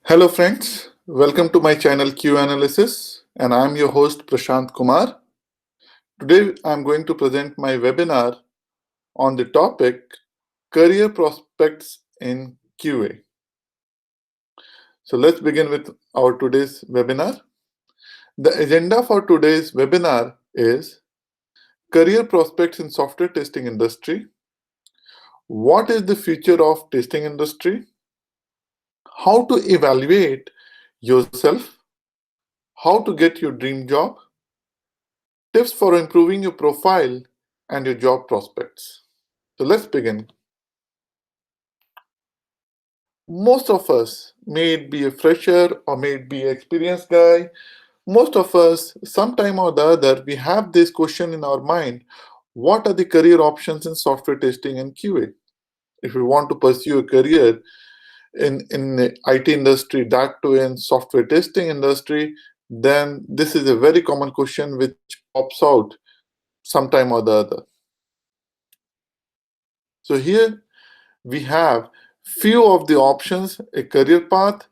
Hello friends, welcome to my channel Q Analysis and I am your host Prashant Kumar. Today I am going to present my webinar on the topic Career Prospects in QA. So let's begin with our today's webinar. The agenda for today's webinar is Career Prospects in Software Testing Industry. What is the future of testing industry? How to evaluate yourself? How to get your dream job? Tips for improving your profile and your job prospects. So let's begin. Most of us, may it be a fresher or may it be an experienced guy, most of us, sometime or the other, we have this question in our mind: what are the career options in software testing and QA? If you want to pursue a career in the IT industry, that too in software testing industry, then this is a very common question which pops out sometime or the other. So here we have few of the options, a career path.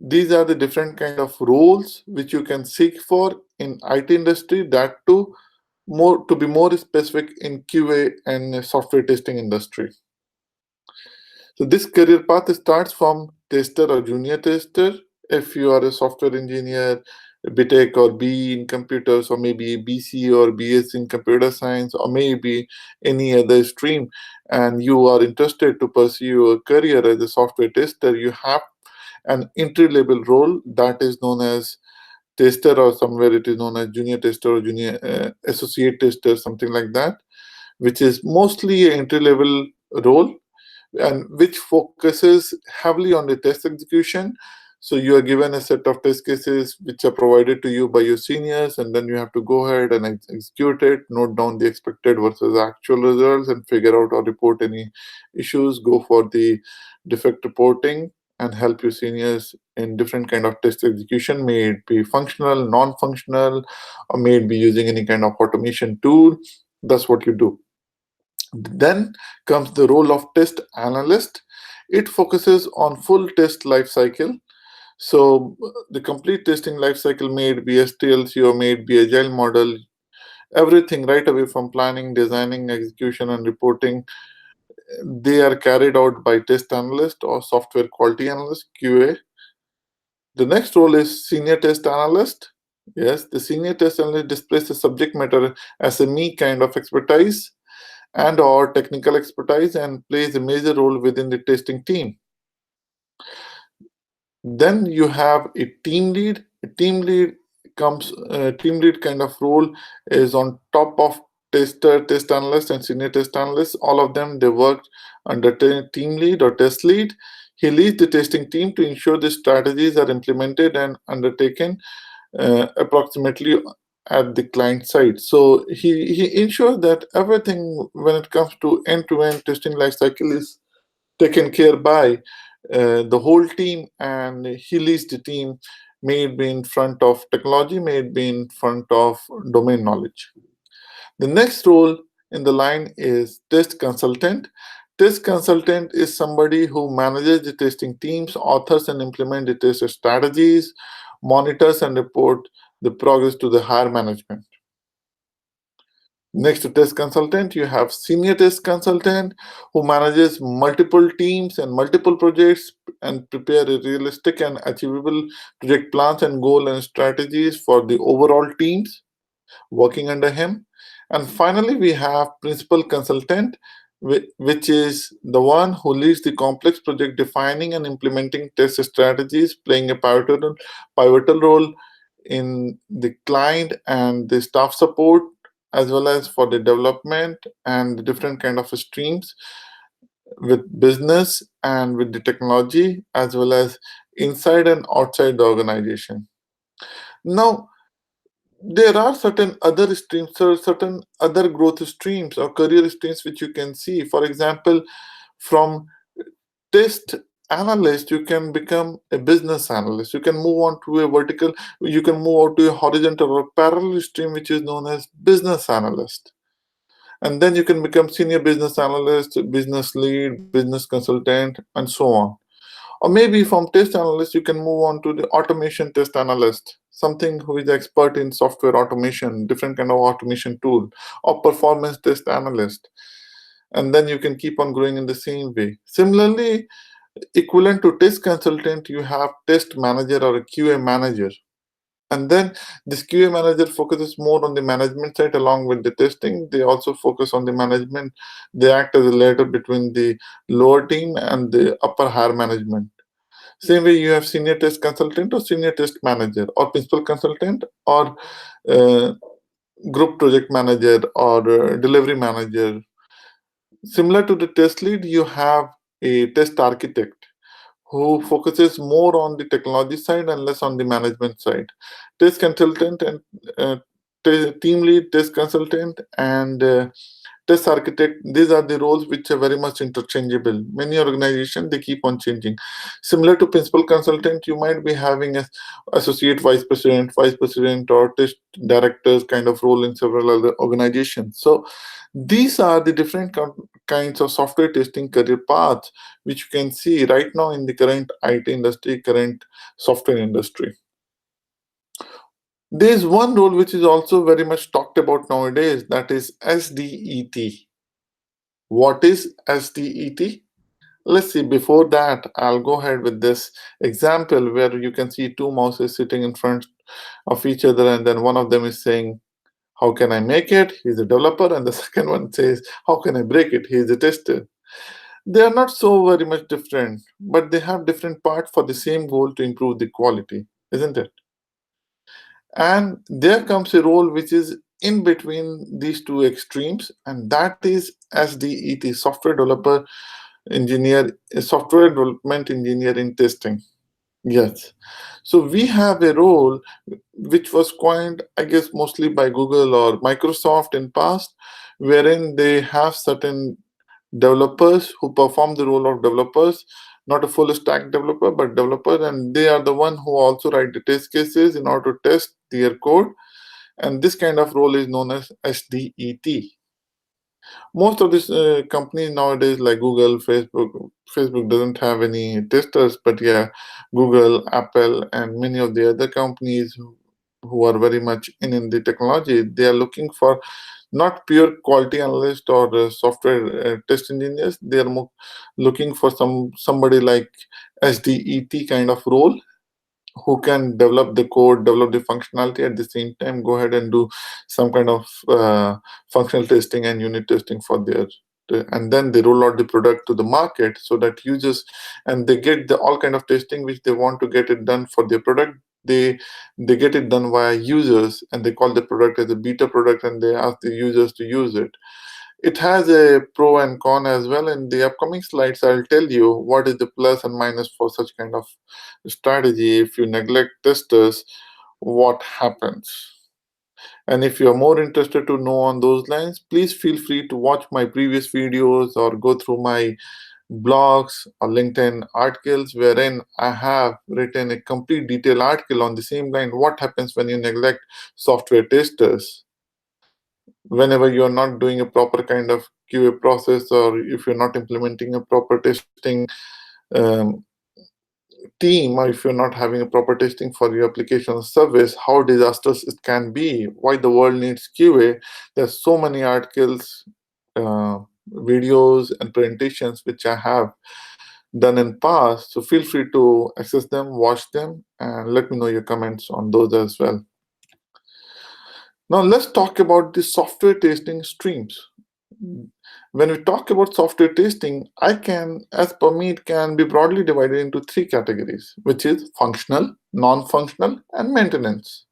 These are the different kind of roles which you can seek for in IT industry, that too more to be more specific in QA and software testing industry. So this career path starts from tester or junior tester. If you are a software engineer, a BTech or BE in computers, or maybe a BC or BS in computer science, or maybe any other stream, and you are interested to pursue a career as a software tester, you have an entry level role that is known as tester, or somewhere it is known as junior tester or junior associate tester, something like that, which is mostly an entry level role and which focuses heavily on the test execution. So you are given a set of test cases which are provided to you by your seniors, and then you have to go ahead and execute it, note down the expected versus actual results, and figure out or report any issues, go for the defect reporting, and help your seniors in different kind of test execution, may it be functional, non-functional, or may it be using any kind of automation tool. That's what you do. Then comes the role of test analyst. It focuses on full test life cycle. So the complete testing life cycle, may it be STLC or may it be agile model, everything right away from planning, designing, execution, and reporting, they are carried out by test analyst or software quality analyst, QA. The next role is senior test analyst. Yes, the senior test analyst displays the subject matter SME kind of expertise and or technical expertise and plays a major role within the testing team. Then you have a team lead. A team lead kind of role is on top of tester, test analyst, and senior test analyst. All of them, they work under team lead or test lead. He leads the testing team to ensure the strategies are implemented and undertaken approximately at the client side. So he ensures that everything when it comes to end-to-end testing lifecycle is taken care by the whole team, and he leads the team, may it be in front of technology, may it be in front of domain knowledge. The next role in the line is test consultant. Test consultant is somebody who manages the testing teams, authors and implement the test strategies, monitors and report the progress to the higher management. Next to test consultant, you have senior test consultant who manages multiple teams and multiple projects and prepare a realistic and achievable project plans and goal and strategies for the overall teams working under him. And finally, we have principal consultant, which is the one who leads the complex project, defining and implementing test strategies, playing a pivotal role in the client and the staff support, as well as for the development and the different kind of streams with business and with the technology, as well as inside and outside the organization. Now, there are certain other streams or certain other growth streams or career streams which you can see. For example, from test analyst, you can become a business analyst. You can move on to a vertical, you can move on to a horizontal or parallel stream, which is known as business analyst. And then you can become senior business analyst, business lead, business consultant, and so on. Or maybe from test analyst, you can move on to the automation test analyst, something who is expert in software automation, different kind of automation tool, or performance test analyst. And then you can keep on growing in the same way. Similarly, equivalent to test consultant, you have test manager or a QA manager. And then this QA manager focuses more on the management side along with the testing. They also focus on the management. They act as a ladder between the lower team and the upper higher management. Same way you have senior test consultant or senior test manager or principal consultant or uh, group project manager or delivery manager. Similar to the test lead, you have a test architect who focuses more on the technology side and less on the management side. Test consultant and uh, team lead, test consultant, and test architect, these are the roles which are very much interchangeable. Many organizations, they keep on changing. Similar to principal consultant, you might be having a associate vice president or test directors kind of role in several other organizations. So these are the different kinds of software testing career paths which you can see right now in the current IT industry, current software industry. There's one role which is also very much talked about nowadays, that is SDET. What is SDET? Let's see, before that, I'll go ahead with this example where you can see two mouses sitting in front of each other, and then one of them is saying, how can I make it? He's a developer. And the second one says, how can I break it? He's a tester. They are not so very much different, but they have different parts for the same goal to improve the quality, isn't it? And there comes a role which is in between these two extremes, and that is SDET, software developer engineer, software development engineer in testing. Yes. So we have a role which was coined, I guess, mostly by Google or Microsoft in past, wherein they have certain developers who perform the role of developers, not a full stack developer, but developer, and they are the one who also write the test cases in order to test their code. And this kind of role is known as SDET. Most of these companies nowadays, like Google, Facebook doesn't have any testers, but yeah, Google, Apple, and many of the other companies who are very much in the technology, they are looking for not pure quality analyst or software test engineers. They are more looking for somebody like SDET kind of role, who can develop the code, develop the functionality, at the same time go ahead and do some kind of functional testing and unit testing for their, and then they roll out the product to the market so that users, and they get the all kind of testing which they want to get it done for their product. They get it done via users, and they call the product as a beta product, and they ask the users to use it. It has a pro and con as well. In the upcoming slides, I'll tell you what is the plus and minus for such kind of strategy. If you neglect testers, what happens? And if you're more interested to know on those lines, please feel free to watch my previous videos or go through my blogs or LinkedIn articles, wherein I have written a complete detailed article on the same line, what happens when you neglect software testers. Whenever you're not doing a proper kind of QA process, or if you're not implementing a proper testing um, team, or if you're not having a proper testing for your application or service, how disastrous it can be, why the world needs QA. There's so many articles, videos, and presentations which I have done in past. So feel free to access them, watch them, and let me know your comments on those as well. Now let's talk about the software testing streams. When we talk about software testing, as per me, it can be broadly divided into three categories, which is functional, non-functional, and maintenance.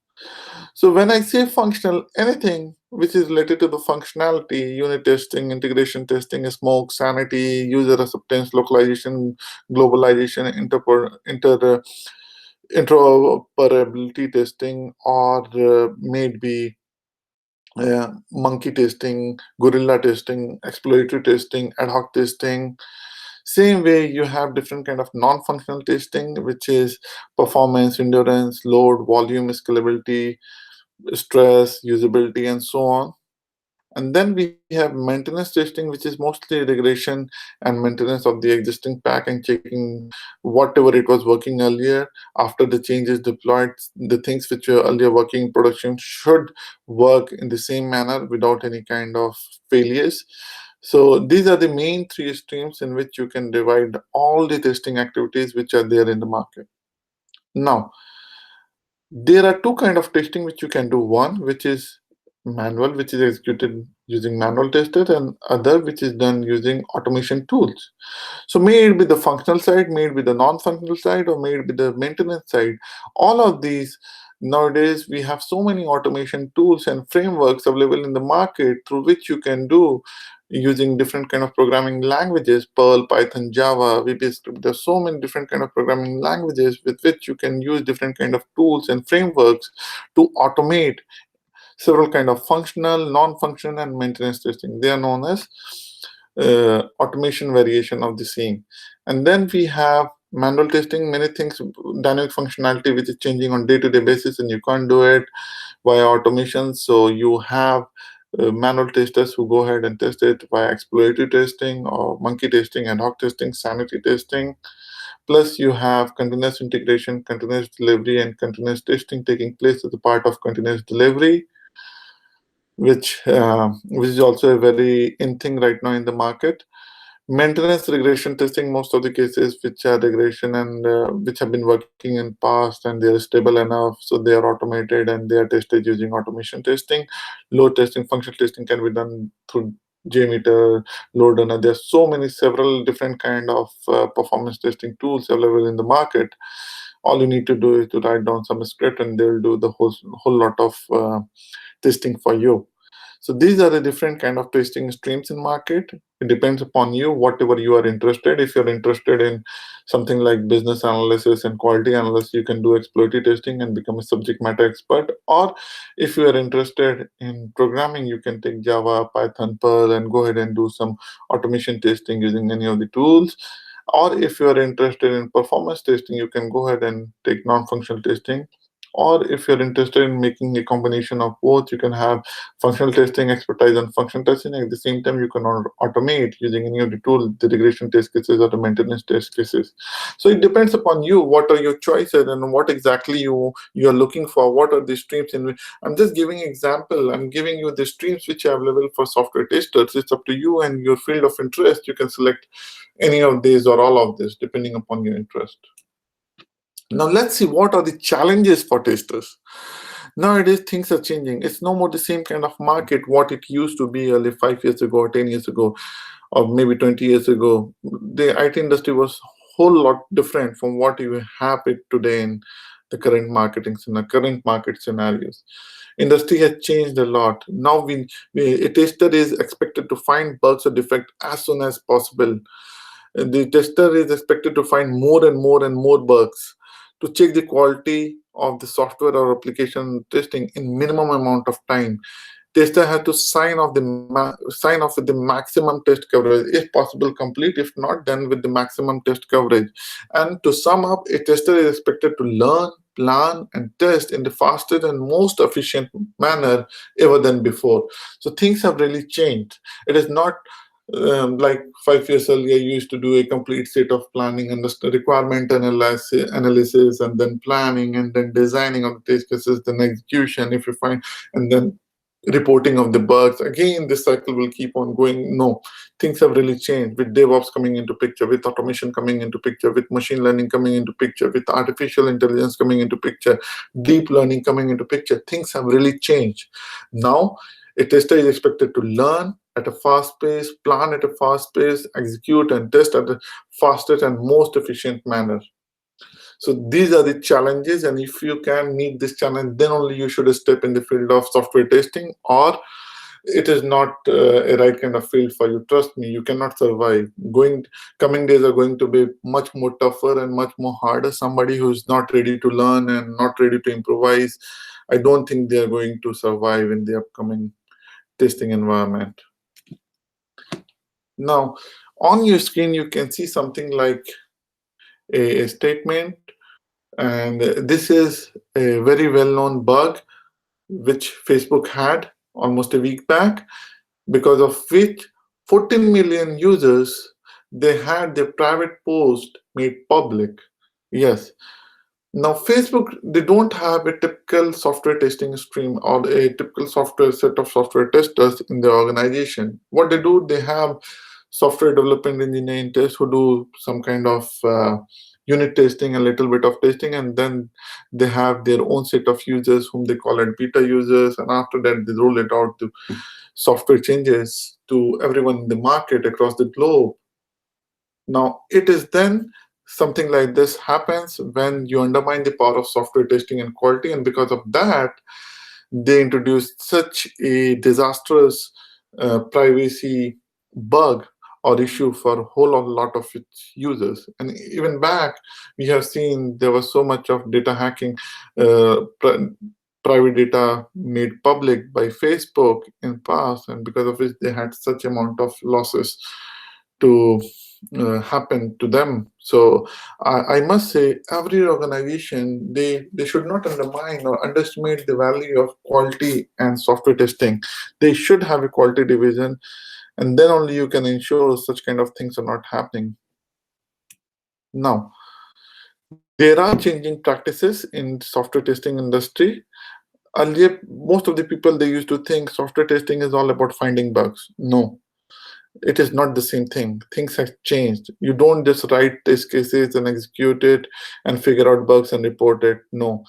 So when I say functional, anything which is related to the functionality, unit testing, integration testing, smoke, sanity, user acceptance, localization, globalization, interoperability testing, or maybe monkey testing, gorilla testing, exploratory testing, ad hoc testing. Same way, you have different kind of non-functional testing, which is performance, endurance, load, volume, scalability, stress, usability, and so on. And then we have maintenance testing, which is mostly regression and maintenance of the existing pack and checking whatever it was working earlier. After the changes deployed, the things which were earlier working in production should work in the same manner without any kind of failures. So these are the main three streams in which you can divide all the testing activities which are there in the market. Now, there are two kind of testing which you can do. One, which is manual, which is executed using manual tester, and other which is done using automation tools. So may it be the functional side, may it be the non-functional side, or may it be the maintenance side. All of these, nowadays we have so many automation tools and frameworks available in the market through which you can do using different kind of programming languages, Perl, Python, Java, VB script. There's so many different kind of programming languages with which you can use different kind of tools and frameworks to automate several kind of functional, non-functional, and maintenance testing. They are known as automation variation of the same. And then we have manual testing, many things, dynamic functionality, which is changing on day-to-day basis, and you can't do it via automation. So you have manual testers who go ahead and test it via exploratory testing or monkey testing, ad hoc testing, sanity testing. Plus, you have continuous integration, continuous delivery, and continuous testing taking place as a part of continuous delivery, which is also a very in thing right now in the market. Maintenance regression testing, most of the cases which are regression and which have been working in past and they are stable enough, so they are automated and they are tested using automation testing. Load testing, functional testing can be done through JMeter, load runner. There are so many several different kind of performance testing tools available in the market. All you need to do is to write down some script and they'll do the whole lot of testing for you. So these are the different kind of testing streams in market. It depends upon you, whatever you are interested. If you're interested in something like business analysis and quality analysis, you can do exploratory testing and become a subject matter expert. Or if you are interested in programming, you can take Java, Python, Perl, and go ahead and do some automation testing using any of the tools. Or if you are interested in performance testing, you can go ahead and take non-functional testing. Or if you're interested in making a combination of both, you can have functional testing expertise and function testing. At the same time, you can automate using any of the tool, the regression test cases or the maintenance test cases. So it depends upon you. What are your choices and what exactly you're looking for? What are the streams in which I'm just giving example. I'm giving you the streams which are available for software testers. It's up to you and your field of interest. You can select any of these or all of this depending upon your interest. Now let's see what are the challenges for testers. Nowadays things are changing. It's no more the same kind of market what it used to be early 5 years ago or 10 years ago or maybe 20 years ago. The IT industry was whole lot different from what you have it today in the current market scenarios. Industry has changed a lot. Now a tester is expected to find bugs or defect as soon as possible. The tester is expected to find more and more and more bugs to check the quality of the software or application testing in minimum amount of time. Tester has to sign off with the maximum test coverage, if possible complete, if not then with the maximum test coverage. And to sum up, a tester is expected to learn, plan, and test in the fastest and most efficient manner ever than before. So things have really changed. It is not like 5 years earlier, you used to do a complete set of planning and the requirement analysis, and then planning, and then designing of the test cases, then execution, if you find, and then reporting of the bugs. Again, this cycle will keep on going. No, things have really changed with DevOps coming into picture, with automation coming into picture, with machine learning coming into picture, with artificial intelligence coming into picture, deep learning coming into picture. Things have really changed. Now, a tester is expected to learn at a fast pace, plan at a fast pace, execute and test at the fastest and most efficient manner. So these are the challenges, and if you can meet this challenge, then only you should step in the field of software testing, or it is not a right kind of field for you. Trust me, you cannot survive. Coming days are going to be much more tougher and much more harder. Somebody who is not ready to learn and not ready to improvise, I don't think they are going to survive in the upcoming testing environment. Now, on your screen, you can see something like a statement, and this is a very well-known bug which Facebook had almost a week back. because of which 14 million users, they had their private post made public. Yes. Now, Facebook, they don't have a typical software testing stream or a typical software set of software testers in the organization. What they do, they have software development engineering tests who do some kind of unit testing, a little bit of testing, and then they have their own set of users whom they call it beta users, and after that they roll it out to software changes to everyone in the market across the globe. Now, it is then something like this happens when you undermine the power of software testing and quality, and because of that, they introduced such a disastrous privacy bug or issue for a whole lot of its users. And even back, we have seen there was so much of data hacking, private data made public by Facebook in past, and because of which they had such amount of losses to happen to them. So I must say, every organization, they should not undermine or underestimate the value of quality and software testing. They should have a quality division, and then only you can ensure such kind of things are not happening. Now, there are changing practices in software testing industry. Earlier, most of the people, they used to think software testing is all about finding bugs. No, it is not the same thing. Things have changed. You don't just write test cases and execute it and figure out bugs and report it. No,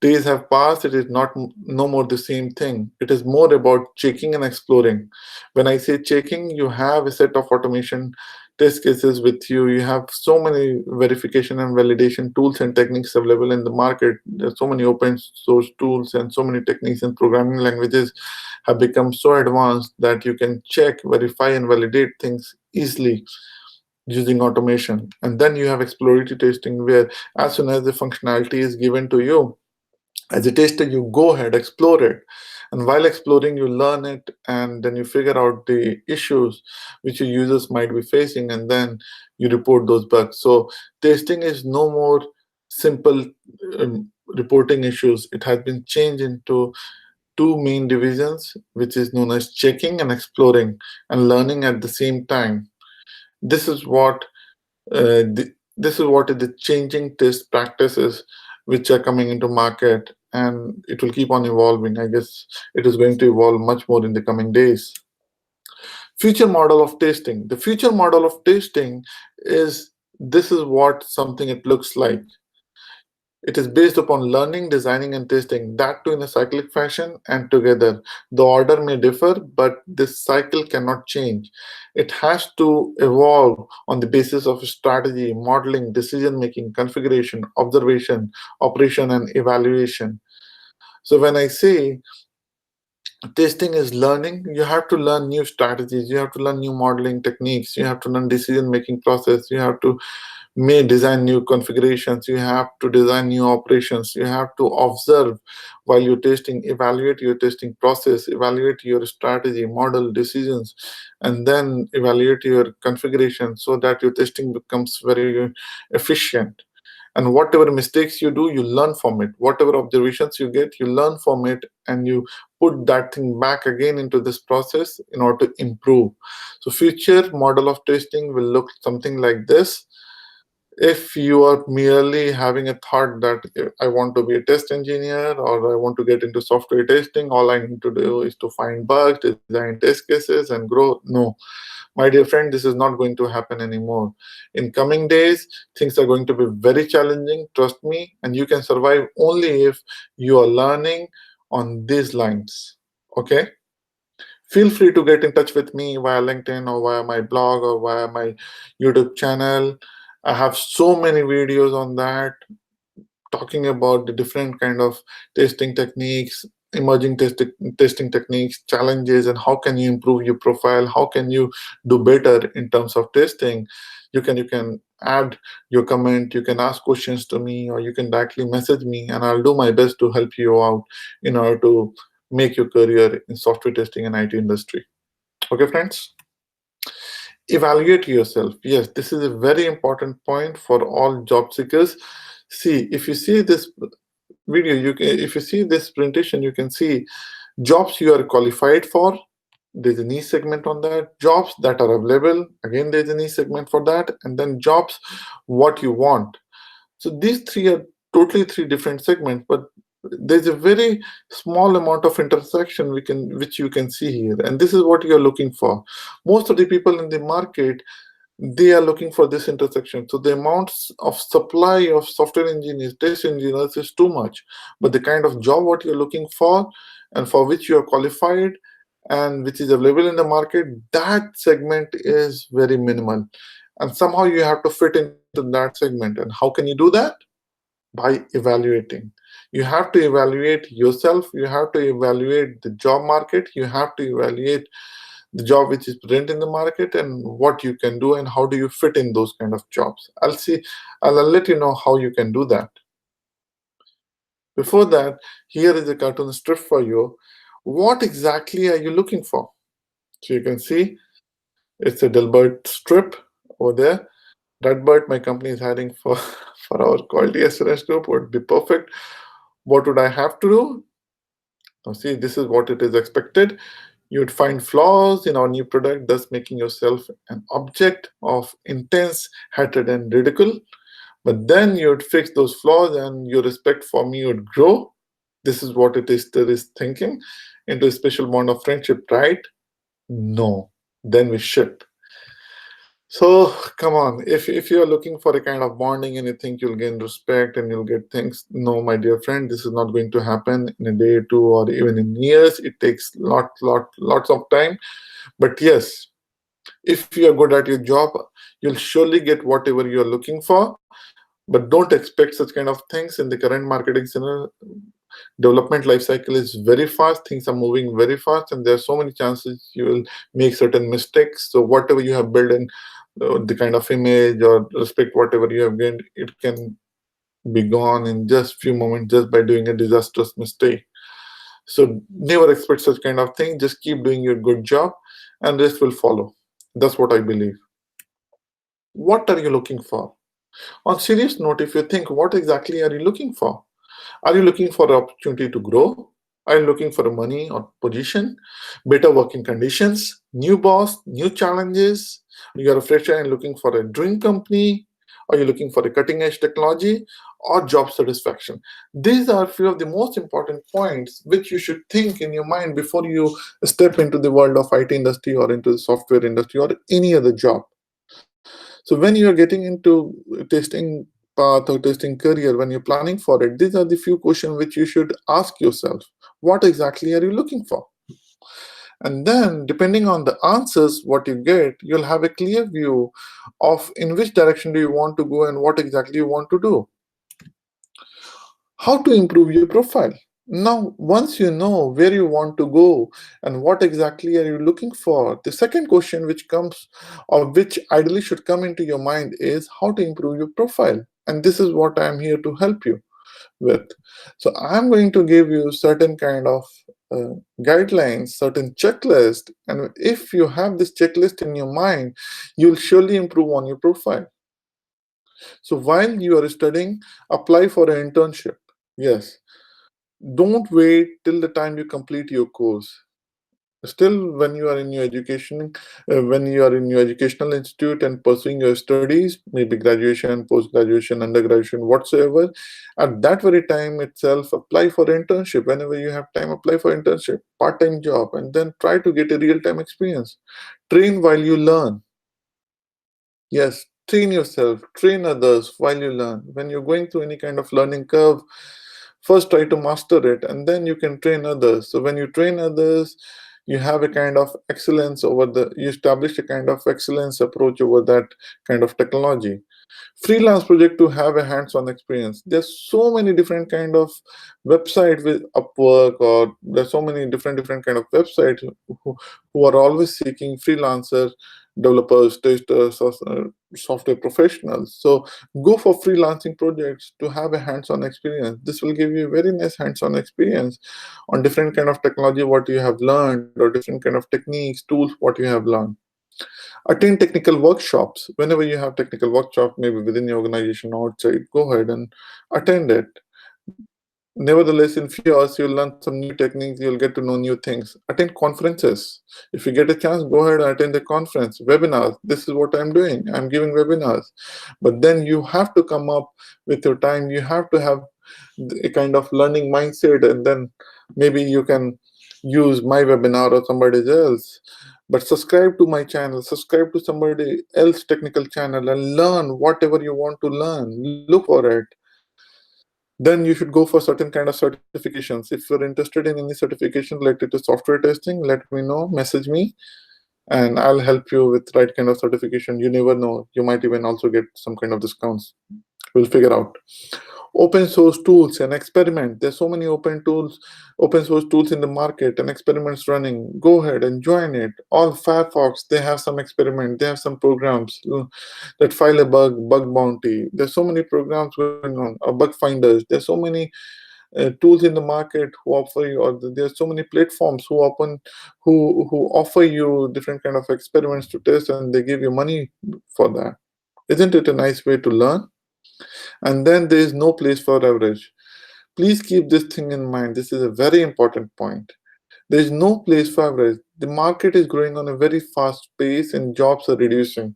days have passed. It is not no more the same thing. It is more about checking and exploring. When I say checking, you have a set of automation test cases with you. You have so many verification and validation tools and techniques available in the market. There's so many open source tools and so many techniques and programming languages have become so advanced that you can check, verify, and validate things easily using automation. And then you have exploratory testing, where as soon as the functionality is given to you, as a tester, you go ahead, explore it. And while exploring, you learn it, and then you figure out the issues which your users might be facing, and then you report those bugs. So testing is no more simple reporting issues. It has been changed into two main divisions, which is known as checking and exploring, and learning at the same time. This is what this is what is the changing test practices which are coming into market, and it will keep on evolving. I guess it is going to evolve much more in the coming days. Future model of testing. The future model of testing is, this is what something it looks like. It is based upon learning, designing, and testing, that too in a cyclic fashion and together. The order may differ, but this cycle cannot change. It has to evolve on the basis of strategy, modeling, decision making, configuration, observation, operation, and evaluation. So when I say testing is learning, you have to learn new strategies, you have to learn new modeling techniques, you have to learn decision making process, you have to may design new configurations, you have to design new operations, you have to observe while you're testing, evaluate your testing process, evaluate your strategy, model decisions, and then evaluate your configuration so that your testing becomes very efficient. And whatever mistakes you do, you learn from it. Whatever observations you get, you learn from it, and you put that thing back again into this process in order to improve. So future model of testing will look something like this. If you are merely having a thought that I want to be a test engineer or I want to get into software testing, all I need to do is to find bugs, design test cases, and grow. No, my dear friend, this is not going to happen anymore. In coming days, things are going to be very challenging, trust me, and you can survive only if you are learning on these lines. Okay? Feel free to get in touch with me via LinkedIn or via my blog or via my YouTube channel. I have so many videos on that, talking about the different kind of testing techniques, emerging testing techniques, challenges, and how can you improve your profile, how can you do better in terms of testing. You can add your comment, you can ask questions to me, or you can directly message me, and I'll do my best to help you out in order to make your career in software testing and IT industry. Okay, friends? Evaluate yourself. Yes, this is a very important point for all job seekers. See, if you see this video, if you see this presentation, you can see jobs you are qualified for, there's a niche segment on that. Jobs that are available, again, there's a niche segment for that. And then jobs, what you want. So these three are totally three different segments, but there's a very small amount of intersection which you can see here. And this is what you're looking for. Most of the people in the market, they are looking for this intersection. So the amounts of supply of software engineers, test engineers is too much. But the kind of job what you're looking for and for which you are qualified and which is available in the market, that segment is very minimal. And somehow you have to fit into that segment. And how can you do that? By evaluating. You have to evaluate yourself, you have to evaluate the job market, you have to evaluate the job which is present in the market and what you can do and how do you fit in those kind of jobs. I'll let you know how you can do that. Before that, here is a cartoon strip for you. What exactly are you looking for? So you can see it's a Dilbert strip over there. That bird my company is hiring for for our quality assurance group would be perfect. What would I have to do? Now see, this is what it is expected. You'd find flaws in our new product, thus making yourself an object of intense hatred and ridicule. But then you'd fix those flaws and your respect for me would grow. This is what it is that is thinking into a special bond of friendship, right? No. Then we ship. So come on, if you're looking for a kind of bonding and you think you'll gain respect and you'll get things, no, my dear friend, this is not going to happen in a day or two or even in years. It takes lots of time. But yes, if you're good at your job, you'll surely get whatever you're looking for. But don't expect such kind of things in the current marketing scenario. Development life cycle is very fast, things are moving very fast, and there are so many chances you will make certain mistakes. So whatever you have built in the kind of image or respect whatever you have gained, it can be gone in just few moments just by doing a disastrous mistake. So never expect such kind of thing, just keep doing your good job and rest will follow. That's what I believe. What are you looking for? On serious note, if you think, what exactly are you looking for? Are you looking for an opportunity to grow? Are you looking for a money or position, better working conditions, new boss, new challenges? You're a fresher and looking for a dream company? Are you looking for a cutting edge technology or job satisfaction? These are few of the most important points which you should think in your mind before you step into the world of IT industry or into the software industry or any other job. So when you are getting into testing path or testing career, when you're planning for it, these are the few questions which you should ask yourself. What exactly are you looking for? And then, depending on the answers, what you get, you'll have a clear view of in which direction do you want to go and what exactly you want to do. How to improve your profile. Now, once you know where you want to go and what exactly are you looking for, the second question which comes or which ideally should come into your mind is how to improve your profile. And this is what I'm here to help you with. So I'm going to give you certain kind of guidelines, certain checklist, and if you have this checklist in your mind, you'll surely improve on your profile. So while you are studying, apply for an internship. Yes, don't wait till the time you complete your course. Still, when you are in your education, when you are in your educational institute and pursuing your studies, maybe graduation, post graduation, undergraduation, whatsoever, at that very time itself, apply for internship. Whenever you have time, apply for internship, part-time job, and then try to get a real-time experience. Train while you learn. Yes, train yourself, train others while you learn. When you're going through any kind of learning curve, first try to master it and then you can train others. So when you train others, you have a kind of excellence over you establish a kind of excellence approach over that kind of technology. Freelance project to have a hands-on experience. There's so many different kind of website with Upwork, or there's so many different kind of websites who are always seeking freelancer developers, testers, or software professionals. So go for freelancing projects to have a hands-on experience. This will give you a very nice hands-on experience on different kind of technology what you have learned, or different kind of techniques, tools what you have learned. Attend technical workshops. Whenever you have technical workshop, maybe within your organization or outside, go ahead and attend it. Nevertheless, in few hours, you'll learn some new techniques, you'll get to know new things. Attend conferences. If you get a chance, go ahead and attend the conference. Webinars. This is what I'm doing. I'm giving webinars. But then you have to come up with your time. You have to have a kind of learning mindset, and then maybe you can use my webinar or somebody else. But subscribe to my channel, subscribe to somebody else technical channel, and learn whatever you want to learn. Look for it. Then you should go for certain kind of certifications. If you're interested in any certification related to software testing, let me know, message me, and I'll help you with right kind of certification. You never know, you might even also get some kind of discounts. We'll figure out. Open source tools and experiment. There's so many open source tools in the market and experiments running. Go ahead and join it. All Firefox, they have some experiment, they have some programs that file a bug bounty. There's so many programs going on, bug finders. There's so many tools in the market who offer you, or there's so many platforms who offer you different kind of experiments to test, and they give you money for that. Isn't it a nice way to learn? And then there is no place for average. Please keep this thing in mind. This is a very important point. There is no place for average. The market is growing on a very fast pace and jobs are reducing.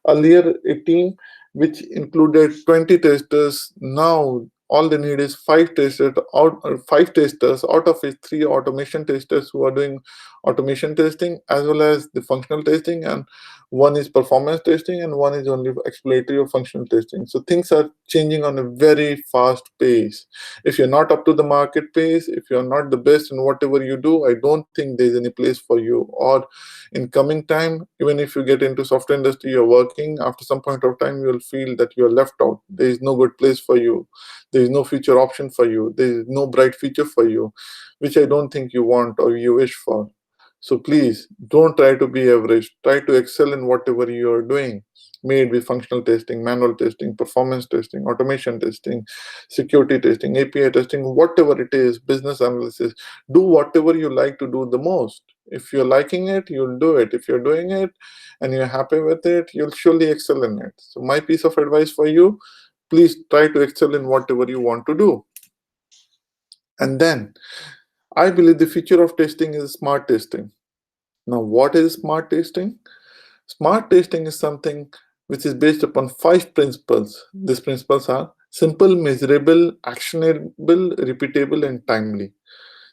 Earlier, a team which included 20 testers, now all they need is five testers, out of which three automation testers who are doing automation testing as well as the functional testing, and one is performance testing, and one is only exploratory or functional testing. So things are changing on a very fast pace. If you're not up to the market pace, if you're not the best in whatever you do, I don't think there's any place for you. Or in coming time, even if you get into software industry, you're working, after some point of time you'll feel that you're left out. There is no good place for you, there is no future option for you, there is no bright future for you, which I don't think you want or you wish for. So please don't try to be average, try to excel in whatever you are doing. May it be functional testing, manual testing, performance testing, automation testing, security testing, API testing, whatever it is, business analysis. Do whatever you like to do the most. If you're liking it, you'll do it. If you're doing it and you're happy with it, you'll surely excel in it. So my piece of advice for you, please try to excel in whatever you want to do. And then I believe the future of testing is smart testing. Now, what is smart testing? Smart testing is something which is based upon 5 principles. These principles are simple, measurable, actionable, repeatable, and timely.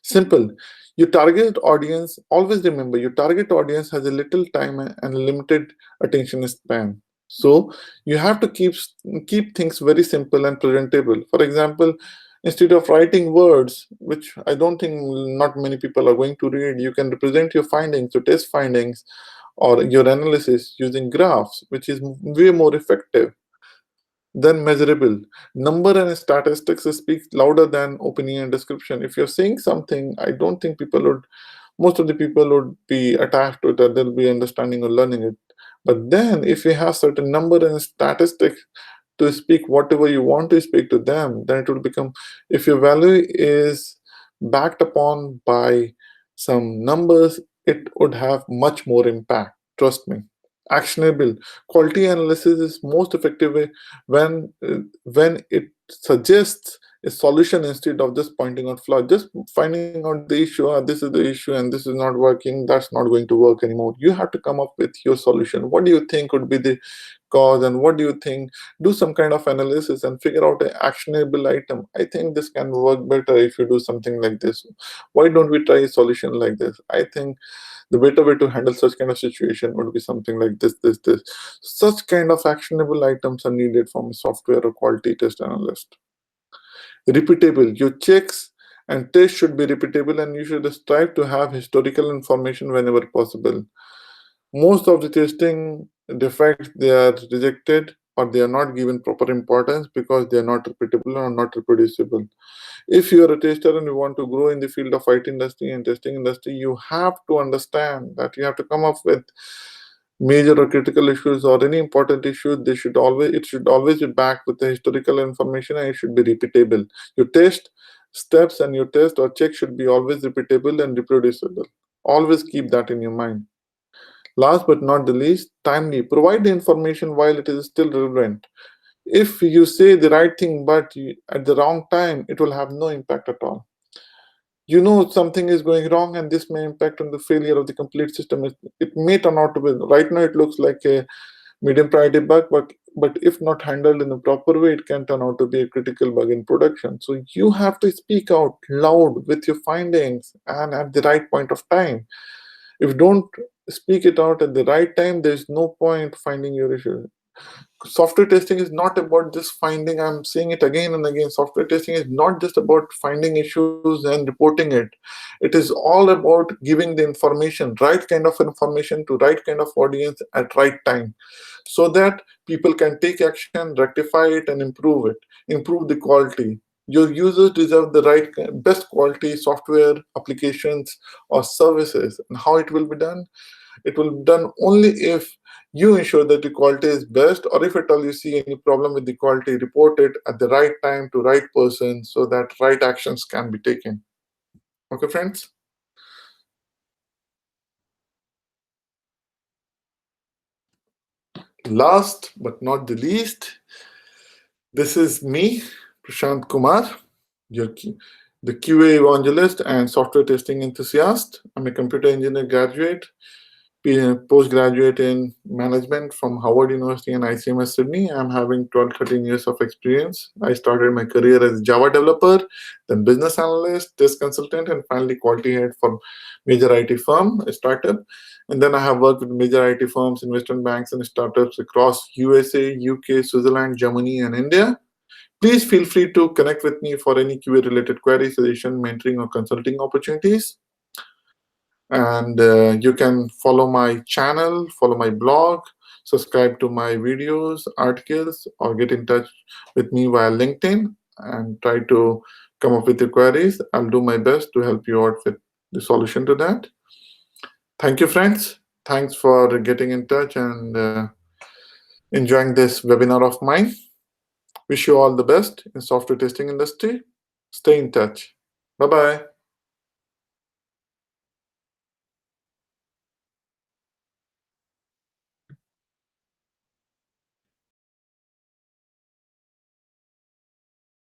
Simple. Your target audience, always remember, your target audience has a little time and limited attention span. So you have to keep things very simple and presentable. For example, instead of writing words, which I don't think not many people are going to read, you can represent your findings, your test findings, or your analysis using graphs, which is way more effective. Then measurable. Number and statistics speak louder than opinion and description. If you're saying something, I don't think most of the people would be attached to that. They'll be understanding or learning it. But then if you have certain number and statistics to speak whatever you want to speak to them, then it will become, if your value is backed upon by some numbers, it would have much more impact. Trust me. Actionable. Quality analysis is most effective when it suggests a solution instead of just pointing out flaw. Just finding out the issue, this is the issue and this is not working, that's not going to work anymore. You have to come up with your solution. What do you think would be the cause, and what do you think? Do some kind of analysis and figure out an actionable item. I think this can work better if you do something like this. Why don't we try a solution like this? I think the better way to handle such kind of situation would be something like this. Such kind of actionable items are needed from a software or quality test analyst. Repeatable. Your checks and tests should be repeatable, and you should strive to have historical information whenever possible. Most of the testing defects, they are rejected or they are not given proper importance because they are not repeatable or not reproducible. If you are a tester and you want to grow in the field of IT industry and testing industry, you have to understand that you have to come up with major or critical issues or any important issue. It should always be backed with the historical information, and it should be repeatable. Your test steps and your test or check should be always repeatable and reproducible. Always keep that in your mind. Last but not the least, timely. Provide the information while it is still relevant. If you say the right thing but at the wrong time, it will have no impact at all. You know something is going wrong, and this may impact on the failure of the complete system. It may turn out to be, right now it looks like a medium priority bug, but if not handled in the proper way, it can turn out to be a critical bug in production. So you have to speak out loud with your findings and at the right point of time. If you don't speak it out at the right time, there's no point finding your issue. Software testing is not about just finding, I'm saying it again and again, software testing is not just about finding issues and reporting it. It is all about giving the information, right kind of information to right kind of audience at right time, so that people can take action, rectify it, and improve the quality. Your users deserve the right best quality software applications or services. And how it will be done? It will be done only if you ensure that the quality is best, or if at all you see any problem with the quality, report it at the right time to right person so that right actions can be taken. Okay, friends? Last but not the least, this is me, Prashant Kumar, your the QA evangelist and software testing enthusiast. I'm a computer engineer graduate, postgraduate in management from Howard University and ICMS Sydney. I'm having 12, 13 years of experience. I started my career as Java developer, then business analyst, test consultant, and finally quality head for major IT firm, a startup. And then I have worked with major IT firms, investment banks, and startups across USA, UK, Switzerland, Germany, and India. Please feel free to connect with me for any QA related queries, suggestion, mentoring, or consulting opportunities. And you can follow my channel, follow my blog, subscribe to my videos, articles, or get in touch with me via LinkedIn and try to come up with your queries. I'll do my best to help you out with the solution to that. Thank you, friends. Thanks for getting in touch and enjoying this webinar of mine. Wish you all the best in software testing industry. Stay in touch. Bye bye.